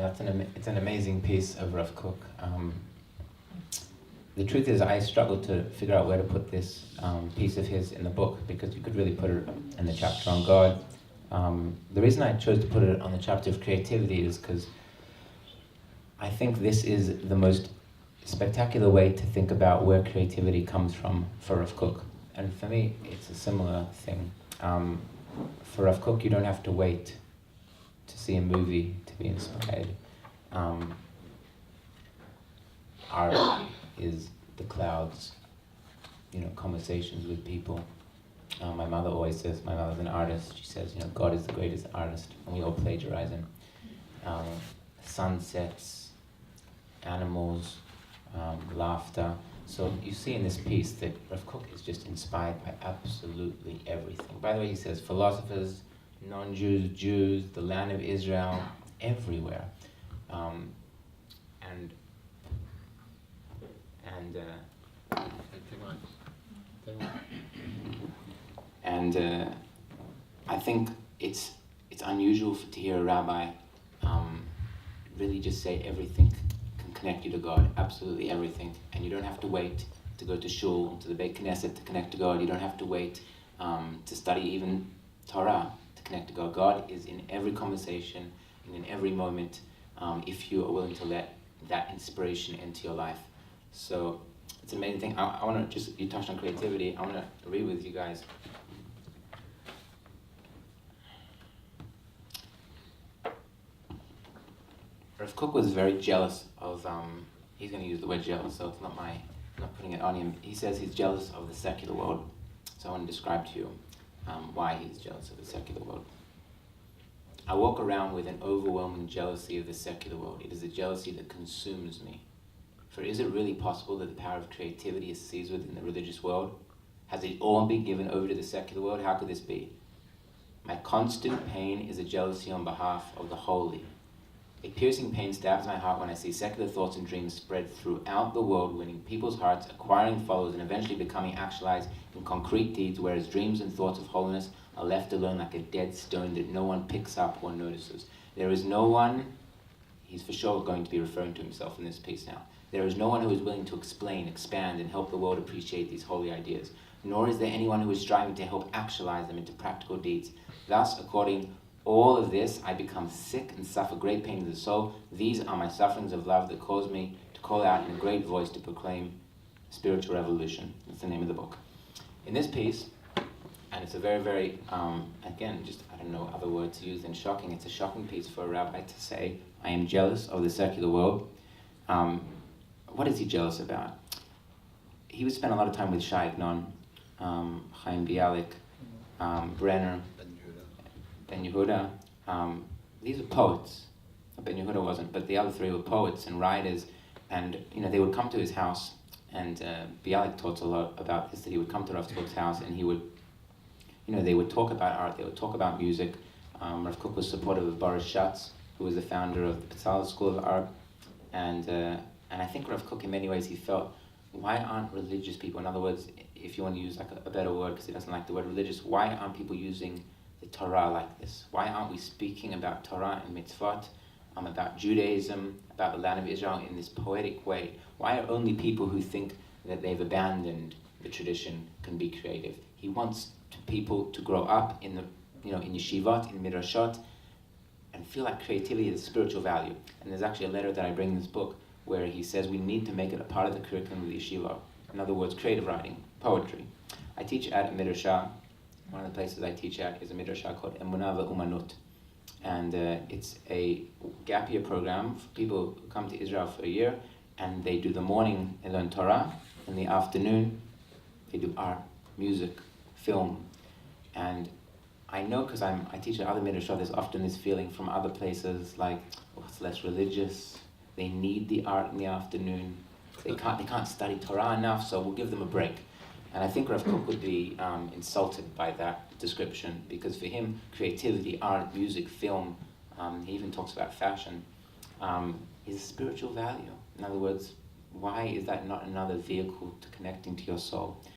Yeah, it's an amazing piece of Rav Kook. The truth is, I struggled to figure out where to put this piece of his in the book, because you could really put it in the chapter on God. The reason I chose to put it on the chapter of creativity is because I think this is the most spectacular way to think about where creativity comes from for Rav Kook. And for me, it's a similar thing. For Rav Kook, you don't have to wait to see a movie to be inspired. Art is the clouds, conversations with people. My mother always says, my mother's an artist, she says, God is the greatest artist, and we all plagiarize him. Sunsets, animals, laughter. So you see in this piece that Rav Kook is just inspired by absolutely everything. By the way, he says philosophers, non-Jews, Jews, the land of Israel, everywhere. And I think it's unusual to hear a rabbi really just say everything can connect you to God, absolutely everything, and you don't have to wait to go to shul, to the Beit Knesset to connect to God. You don't have to wait to study even Torah to connect to God. God is in every conversation and in every moment, if you are willing to let that inspiration into your life. So it's an amazing thing. I want to you touched on creativity. I want to read with you guys. Rav Kook was very jealous of, he's going to use the word jealous, so I'm not putting it on him. He says he's jealous of the secular world. So I want to describe to you why he's jealous of the secular world. I walk around with an overwhelming jealousy of the secular world. It is a jealousy that consumes me. For is it really possible that the power of creativity is seized within the religious world? Has it all been given over to the secular world? How could this be? My constant pain is a jealousy on behalf of the holy. A piercing pain stabs my heart when I see secular thoughts and dreams spread throughout the world, winning people's hearts, acquiring followers, and eventually becoming actualized in concrete deeds, whereas dreams and thoughts of holiness are left alone like a dead stone that no one picks up or notices. There is no one, he's for sure going to be referring to himself in this piece now, there is no one who is willing to explain, expand, and help the world appreciate these holy ideas, nor is there anyone who is striving to help actualize them into practical deeds. Thus, according all of this, I become sick and suffer great pain of the soul. These are my sufferings of love that cause me to call out in a great voice to proclaim spiritual revolution. That's the name of the book. In this piece, and it's a very, very, again, just, I don't know other words to use than shocking. It's a shocking piece for a rabbi to say, I am jealous of the secular world. What is he jealous about? He would spend a lot of time with Shai Agnon, Chaim Bialik, Brenner, Ben Yehuda. These are poets. Ben Yehuda wasn't, but the other three were poets and writers, and they would come to his house, and Bialik talks a lot about this, that he would come to Rav Kook's house and he would, they would talk about art, they would talk about music. Rav Kook was supportive of Boris Schatz, who was the founder of the Petzalel School of Art, and I think Rav Kook in many ways he felt, why aren't religious people, in other words, if you want to use like a better word because he doesn't like the word religious, why aren't people using the Torah like this? Why aren't we speaking about Torah and mitzvot, about Judaism, about the land of Israel in this poetic way? Why are only people who think that they've abandoned the tradition can be creative? He wants people to grow up in the, in yeshivot, in midrashot, and feel like creativity is a spiritual value. And there's actually a letter that I bring in this book where he says we need to make it a part of the curriculum of the yeshiva. In other words, creative writing, poetry. I teach at a midrashah. One of the places I teach at is a midrashah called Emunah ve'umanut. And it's a gap year program for people who come to Israel for a year, and they do the morning, they learn Torah, in the afternoon, they do art, music, film. And I know because I teach at other midrashah, there's often this feeling from other places like, oh, it's less religious, they need the art in the afternoon, they can't study Torah enough, so we'll give them a break. And I think Rav Kook would be insulted by that description, because for him, creativity, art, music, film, he even talks about fashion, is a spiritual value. In other words, why is that not another vehicle to connecting to your soul?